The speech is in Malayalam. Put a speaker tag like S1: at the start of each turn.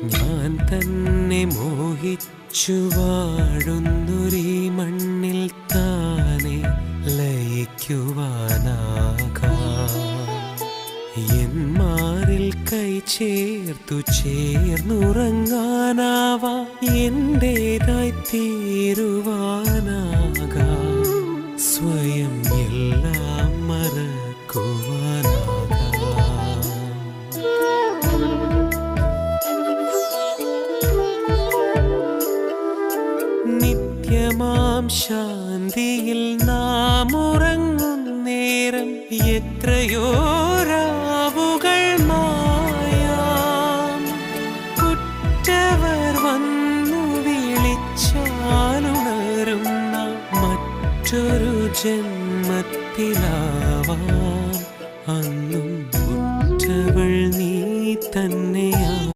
S1: ഞാൻ തന്നെ മോഹിച്ചു വാഴുന്നൊരീ മണ്ണിൽ താനെ ലയിക്കുവാനാകാം. എൻ മാറിൽ കൈ ചേർത്തു ചേർന്നുറങ്ങാനാവാ, എന്റേതായി തീരുവാനാകാം. സ്വയം എല്ലാം മറക്കുവാനാകാം. നിത്യമാം ശാന്തിയിൽ നാം ഉറങ്ങും നേരം എത്രയോ